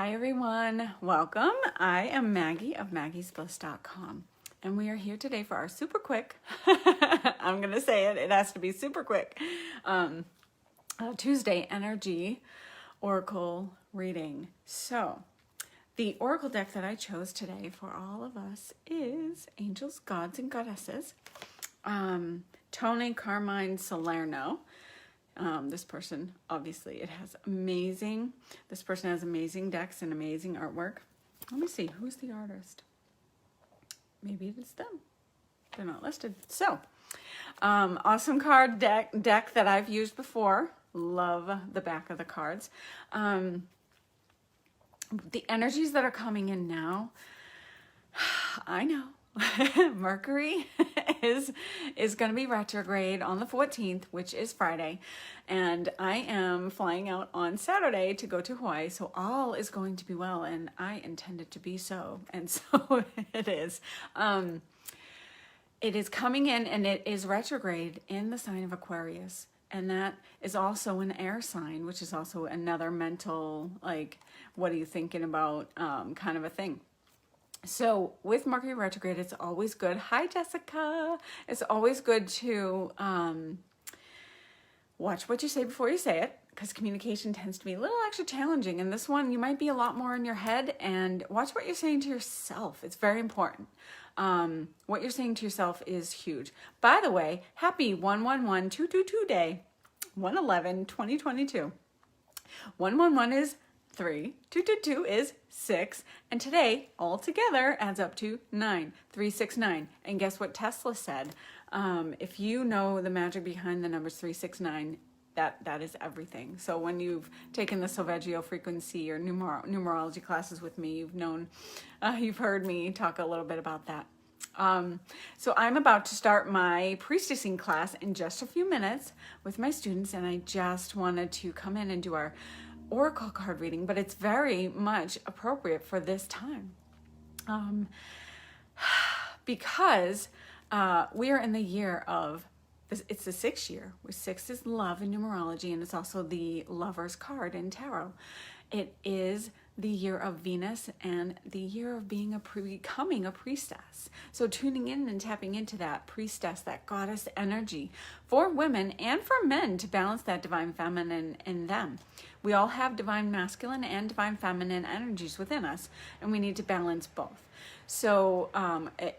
Hi everyone, welcome. I am Maggie of maggiesbliss.com and we are here today for our super quick, I'm going to say it, it has to be super quick, Tuesday energy oracle reading. So the oracle deck that I chose today for all of us is Angels, Gods, and Goddesses, Tony Carmine Salerno. This person, obviously, this person has amazing decks and amazing artwork. Let me see, who's the artist? Maybe it's them. They're not listed. So, awesome card deck that I've used before. Love the back of the cards. The energies that are coming in now, I know. Mercury is going to be retrograde on the 14th, which is Friday, and I am flying out on Saturday to go to Hawaii, so all is going to be well, and I intend it to be so, and so it is. It is coming in, and it is retrograde in the sign of Aquarius, and that is also an air sign, which is also another mental, like, what are you thinking about, kind of a thing. So with Mercury retrograde, it's always good. Hi, Jessica. It's always good to watch what you say before you say it, because communication tends to be a little extra challenging. And this one, you might be a lot more in your head, and watch what you're saying to yourself. It's very important. What you're saying to yourself is huge. By the way, happy 111-222 day, 1/11/2022. 111 is 3, 222 is 6, and today all together adds up to 9, 369. And guess what Tesla said? If you know the magic behind the numbers 369, that is everything. So when you've taken the Solfeggio frequency or numerology classes with me, you've heard me talk a little bit about that. So I'm about to start my priestessing class in just a few minutes with my students, and I just wanted to come in and do our oracle card reading, but it's very much appropriate for this time, because we are in the year of this. It's the 6th year, where 6 is love in numerology, and it's also the Lover's card in tarot. It is the year of Venus and the year of becoming a priestess. So tuning in and tapping into that priestess, that goddess energy for women and for men to balance that divine feminine in them. We all have divine masculine and divine feminine energies within us, and we need to balance both. So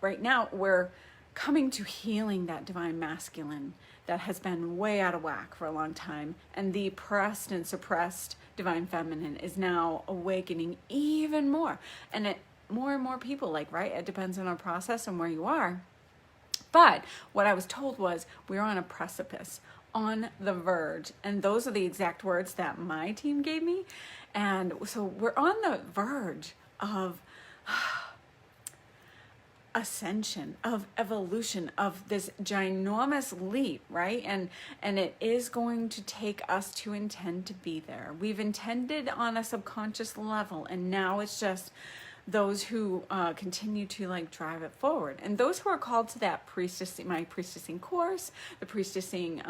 right now we're coming to healing that divine masculine that has been way out of whack for a long time, and the pressed and suppressed divine feminine is now awakening even more, and more and more people, like, right, it depends on our process and where you are. But what I was told was we're on a precipice, on the verge, and those are the exact words that my team gave me. And so we're on the verge of ascension, of evolution, of this ginormous leap, right? And it is going to take us to intend to be there. We've intended on a subconscious level, and now it's just those who continue to, like, drive it forward, and those who are called to that my priestessing course, the priestessing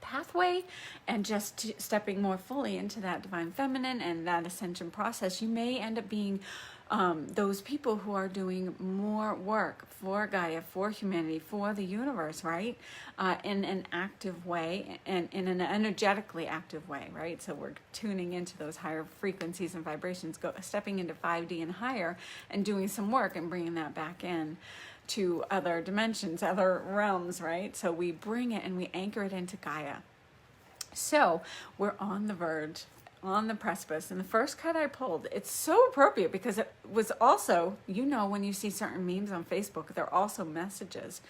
pathway, and just stepping more fully into that divine feminine and that ascension process. You may end up being those people who are doing more work for Gaia, for humanity, for the universe, right? In an active way, and in an energetically active way, right? So we're tuning into those higher frequencies and vibrations, stepping into 5D and higher, and doing some work and bringing that back in to other dimensions, other realms, right? So we bring it and we anchor it into Gaia. So we're on the verge, on the precipice, and the first card I pulled, it's so appropriate because it was also, when you see certain memes on Facebook, they're also messages,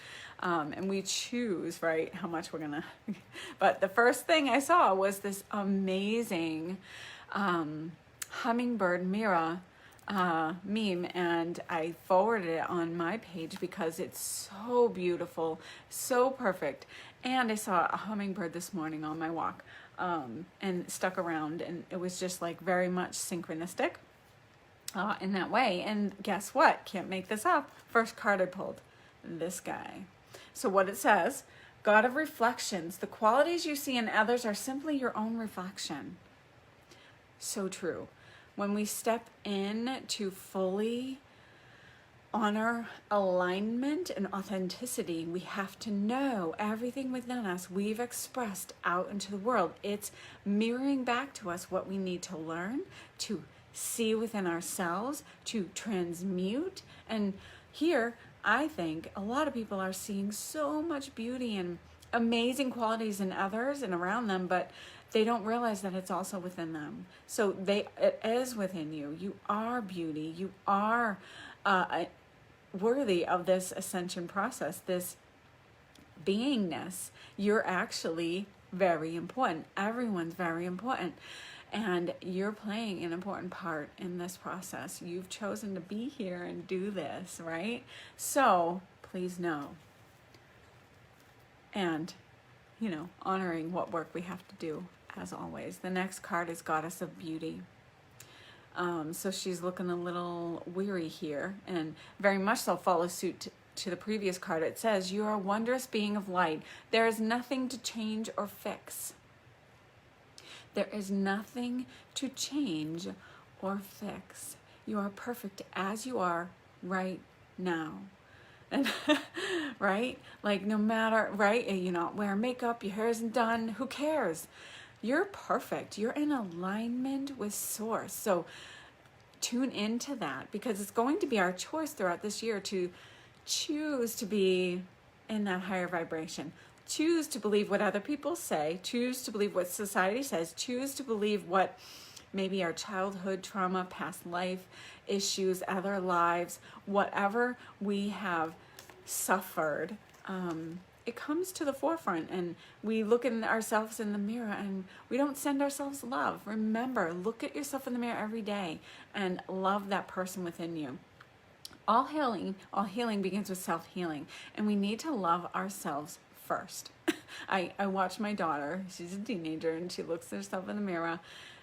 and we choose, right, how much we're gonna but the first thing I saw was this amazing hummingbird mirror meme, and I forwarded it on my page because it's so beautiful, so perfect. And I saw a hummingbird this morning on my walk, and stuck around, and it was just, like, very much synchronistic in that way. And guess what? Can't make this up. First card I pulled, this guy. So what it says: God of reflections, the qualities you see in others are simply your own reflection. So true. when we step in to fully honor alignment and authenticity, we have to know everything within us we've expressed out into the world. It's mirroring back to us what we need to learn, to see within ourselves, to transmute. And here, I think a lot of people are seeing so much beauty and amazing qualities in others and around them, but they don't realize that it's also within them. So it is within you. You are beauty. You are worthy of this ascension process, this beingness. You're actually very important. Everyone's very important. And you're playing an important part in this process. You've chosen to be here and do this, right? So please know. And, honoring what work we have to do, as always. The next card is Goddess of Beauty. So she's looking a little weary here, and very much so follows suit to the previous card. It says, you are a wondrous being of light. There is nothing to change or fix. There is nothing to change or fix. You are perfect as you are right now. And right? Like no matter, right? You're not wearing makeup, your hair isn't done, who cares? You're perfect. You're in alignment with Source. So tune into that, because it's going to be our choice throughout this year to choose to be in that higher vibration. Choose to believe what other people say. Choose to believe what society says. Choose to believe what maybe our childhood trauma, past life issues, other lives, whatever we have suffered, it comes to the forefront, and we look at ourselves in the mirror and we don't send ourselves love. Remember, look at yourself in the mirror every day and love that person within you. All healing begins with self-healing, and we need to love ourselves first. I watch my daughter, she's a teenager, and she looks at herself in the mirror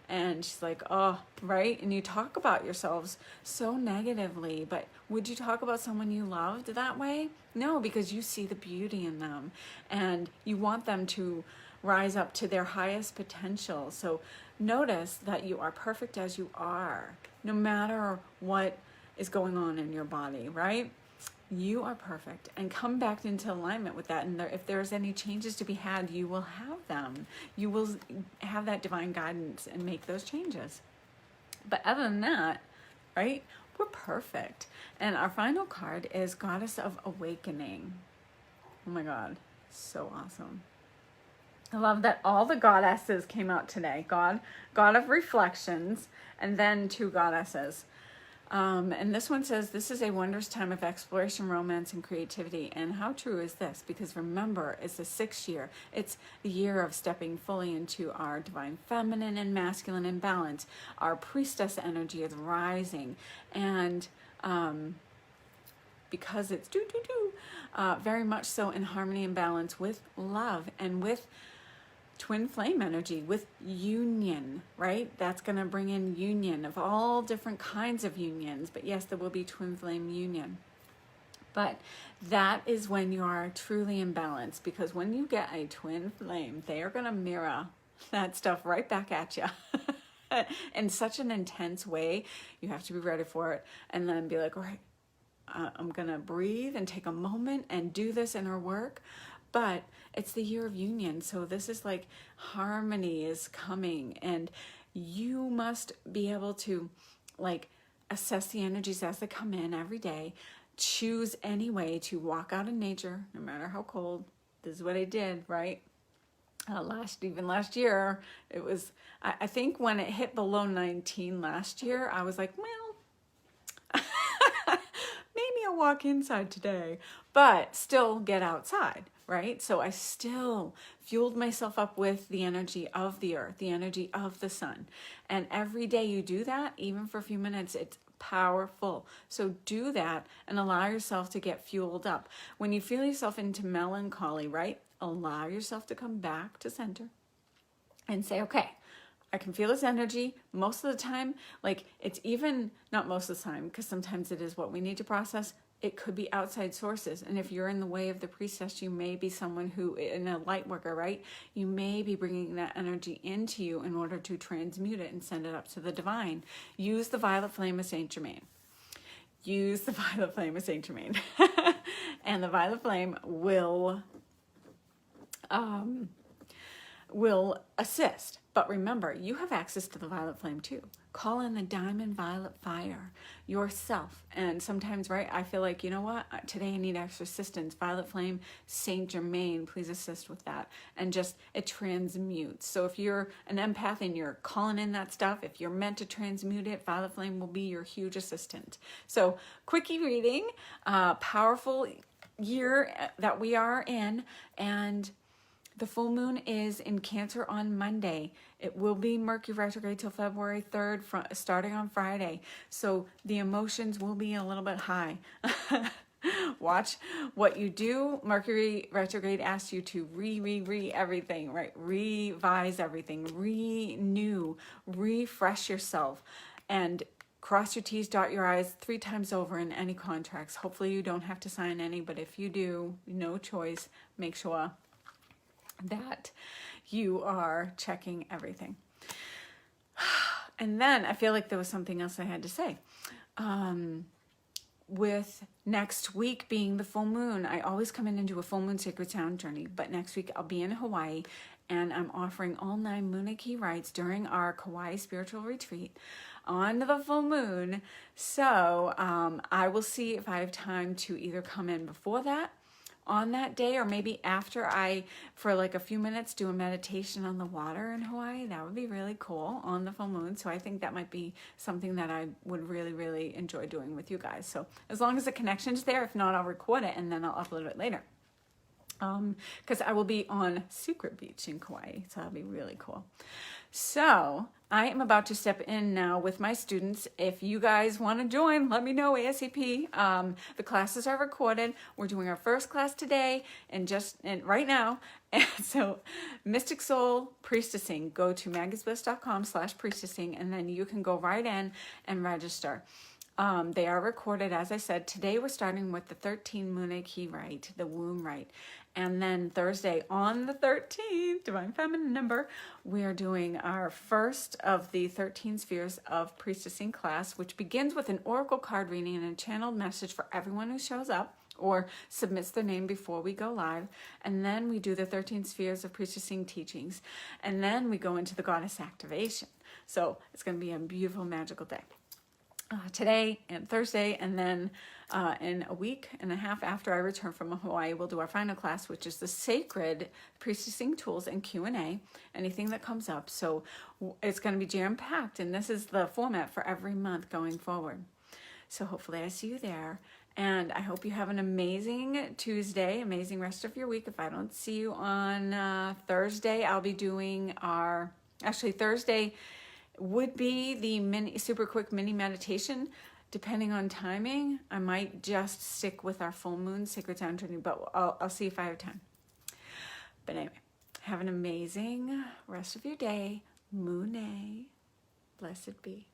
and she's like, oh, right? And you talk about yourselves so negatively, but would you talk about someone you loved that way? No, because you see the beauty in them and you want them to rise up to their highest potential. So notice that you are perfect as you are, no matter what is going on in your body, right? You are perfect, and come back into alignment with that. And if there's any changes to be had, you will have them. You will have that divine guidance and make those changes. But other than that, right, we're perfect. And our final card is Goddess of Awakening. Oh my God, so awesome. I love that all the goddesses came out today. God of Reflections, and then two goddesses. And this one says, this is a wondrous time of exploration, romance, and creativity. And how true is this? Because remember, it's the 6th year. It's the year of stepping fully into our divine feminine and masculine imbalance. Our priestess energy is rising. And because it's very much so in harmony and balance with love and with twin flame energy, with union, right? That's going to bring in union of all different kinds of unions. But yes, there will be twin flame union. But that is when you are truly in balance, because when you get a twin flame, they are going to mirror that stuff right back at you in such an intense way. You have to be ready for it, and then be like, all right, I'm going to breathe and take a moment and do this inner work. But it's the year of union. So this is like harmony is coming, and you must be able to like assess the energies as they come in every day. Choose any way to walk out in nature, no matter how cold. This is what I did, right? Last year, it was, I think when it hit below 19 last year, I was like, well, maybe I'll walk inside today, but still get outside. Right? So I still fueled myself up with the energy of the earth, the energy of the sun. And every day you do that, even for a few minutes, it's powerful. So do that and allow yourself to get fueled up. When you feel yourself into melancholy, right? Allow yourself to come back to center and say, okay, I can feel this energy most of the time. Like it's even not most of the time, because sometimes it is what we need to process. it could be outside sources. And if you're in the way of the priestess, you may be someone who, in a light worker, right? You may be bringing that energy into you in order to transmute it and send it up to the divine. Use the violet flame of Saint Germain. Use the violet flame of Saint Germain. And the violet flame will assist. But remember, you have access to the violet flame too. Call in the diamond violet fire yourself. And sometimes, right, I feel like, you know what, today I need extra assistance. Violet flame, Saint Germain, please assist with that. And just, it transmutes. So if you're an empath and you're calling in that stuff, if you're meant to transmute it, violet flame will be your huge assistant. So quickie reading, powerful year that we are in, and the full moon is in Cancer on Monday. It will be Mercury retrograde till February 3rd, starting on Friday. So the emotions will be a little bit high. Watch what you do. Mercury retrograde asks you to re everything, right? Revise everything, renew, refresh yourself, and cross your T's, dot your I's 3 times over in any contracts. Hopefully you don't have to sign any, but if you do, no choice, make sure that you are checking everything. And then I feel like there was something else I had to say. With next week being the full moon, I always come in and do a full moon sacred sound journey, but next week I'll be in Hawaii, and I'm offering all 9 munay key rides during our Kauai spiritual retreat on the full moon. So I will see if I have time to either come in before that, on that day, or maybe after I, for like a few minutes, do a meditation on the water in Hawaii. That would be really cool on the full moon. So I think that might be something that I would really enjoy doing with you guys. So as long as the connection's there, if not, I'll record it and then I'll upload it later. Because I will be on Secret Beach in Kauai, so that'll be really cool. So I am about to step in now with my students. If you guys want to join, let me know ASAP. The classes are recorded. We're doing our first class today and right now. And so Mystic Soul Priestessing, go to maggiesbliss.com/priestessing, and then you can go right in and register. They are recorded, as I said. Today we're starting with the 13 munay key rite, the womb rite. And then Thursday on the 13th, divine feminine number, we are doing our first of the 13 spheres of priestessing class, which begins with an oracle card reading and a channeled message for everyone who shows up or submits their name before we go live. And then we do the 13 spheres of priestessing teachings. And then we go into the goddess activation. So it's going to be a beautiful, magical day. Today and Thursday, and then in a week and a half after I return from Hawaii, we'll do our final class, which is the sacred priestessing tools and Q&A, anything that comes up. So it's going to be jam-packed, and this is the format for every month going forward. So hopefully I see you there, and I hope you have an amazing Tuesday, amazing rest of your week. If I don't see you on Thursday, I'll be doing Thursday would be the super quick mini meditation. Depending on timing, I might just stick with our full moon sacred sound journey, but I'll see if I have time. But anyway, have an amazing rest of your day. Munay, blessed be.